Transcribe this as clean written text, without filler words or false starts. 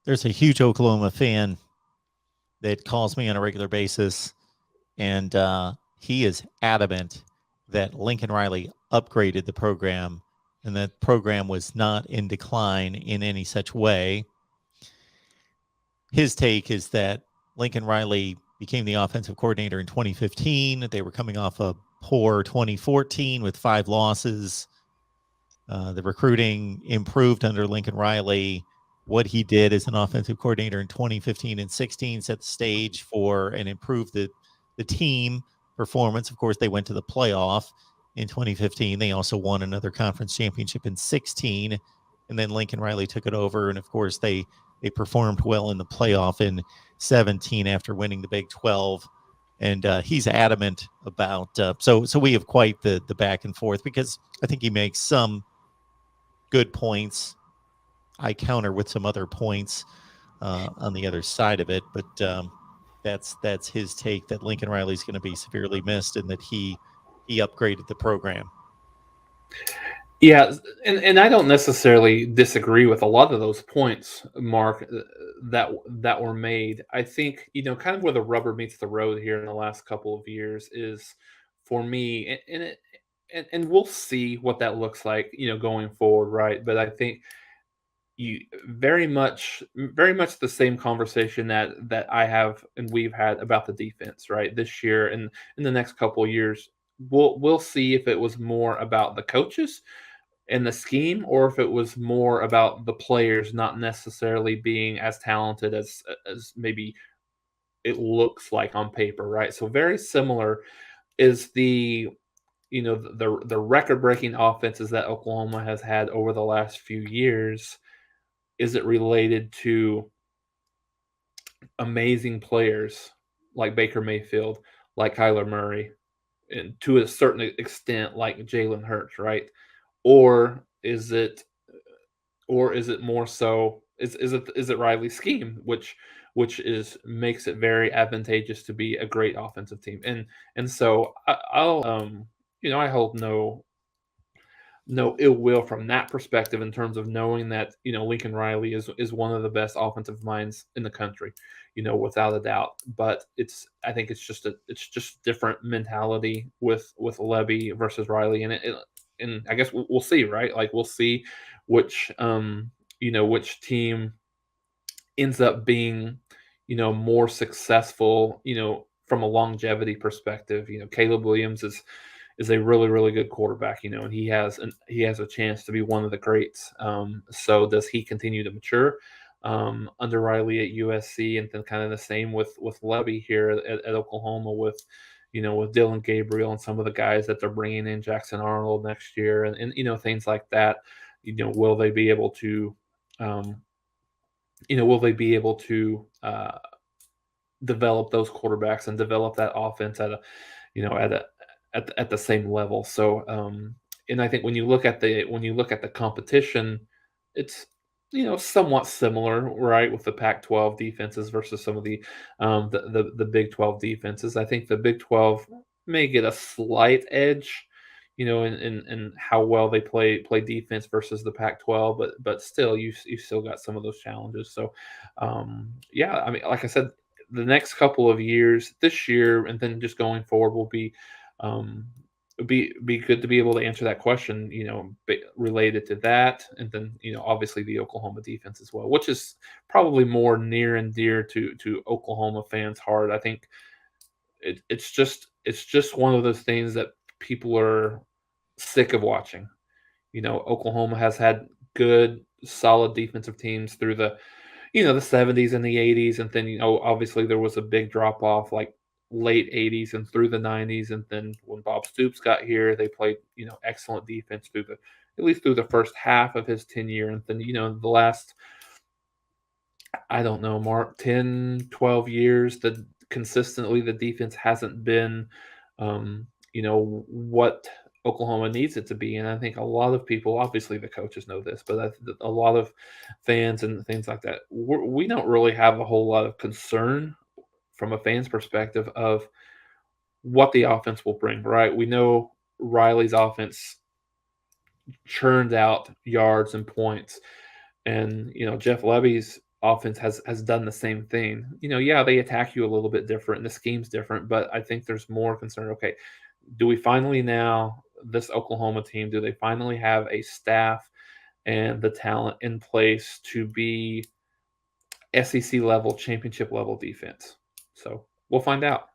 there's a huge Oklahoma fan that calls me on a regular basis, and he is adamant that Lincoln Riley upgraded the program and that program was not in decline in any such way. His take is that Lincoln Riley became the offensive coordinator in 2015. They were coming off a poor 2014 with 5 losses. The recruiting improved under Lincoln Riley. What he did as an offensive coordinator in 2015 and 16 set the stage for and improved the team performance. Of course, they went to the playoff in 2015. They also won another conference championship in 16, and then Lincoln Riley took it over. And of course, they performed well in the playoff in 17 after winning the Big 12. And he's adamant about so we have quite the back and forth, because I think he makes some good points. I counter with some other points on the other side of it, but that's his take, that Lincoln Riley's going to be severely missed and that he upgraded the program. Yeah, and I don't necessarily disagree with a lot of those points, Mark, that were made. I think, kind of where the rubber meets the road here in the last couple of years is, for me, and we'll see what that looks like, going forward, right? But I think you very much the same conversation that I have and we've had about the defense, right? This year and in the next couple of years, we'll see if it was more about the coaches and the scheme, or if it was more about the players not necessarily being as talented as maybe it looks like on paper, right? So very similar is the record breaking offenses that Oklahoma has had over the last few years. Is it related to amazing players like Baker Mayfield, like Kyler Murray, and to a certain extent like Jalen Hurts, right? Or is it more so is it Riley's scheme, which is makes it very advantageous to be a great offensive team, and so I'll I hold no ill will from that perspective in terms of knowing that Lincoln Riley is one of the best offensive minds in the country, without a doubt. But I think it's just different mentality with Levy versus Riley, and I guess we'll see, right? Like we'll see which which team ends up being more successful, from a longevity perspective. Caleb Williams is a really really good quarterback, and he has a chance to be one of the greats. So does he continue to mature under Riley at USC, and then kind of the same with Levy here at Oklahoma with with Dylan Gabriel and some of the guys that they're bringing in, Jackson Arnold next year, and things like that. Will they be able to um, will they be able to develop those quarterbacks and develop that offense at a at at the same level? So and I think when you look at the competition, it's somewhat similar, right, with the Pac-12 defenses versus some of the Big 12 defenses. I think the Big 12 may get a slight edge, in how well they play defense versus the Pac-12, but still you still got some of those challenges. So yeah, I mean, like I said, the next couple of years, this year and then just going forward, will be um, be good to be able to answer that question, related to that, and then obviously the Oklahoma defense as well, which is probably more near and dear to Oklahoma fans' heart. I think it's just one of those things that people are sick of watching. Oklahoma has had good, solid defensive teams through the 70s and the 80s, and then obviously there was a big drop off like late 80s and through the 90s, and then when Bob Stoops got here, they played excellent defense through the at least through the first half of his tenure, and then the last, I don't know, Mark, 10, 12 years, that consistently the defense hasn't been, what Oklahoma needs it to be. And I think a lot of people, obviously the coaches know this, but a lot of fans and things like that, we don't really have a whole lot of concern from a fan's perspective of what the offense will bring, right? We know Riley's offense churned out yards and points, and Jeff Levy's offense has done the same thing. Yeah, they attack you a little bit different, and the scheme's different, but I think there's more concern. Okay, do we finally now, this Oklahoma team, do they finally have a staff and the talent in place to be SEC level, championship level defense? So we'll find out.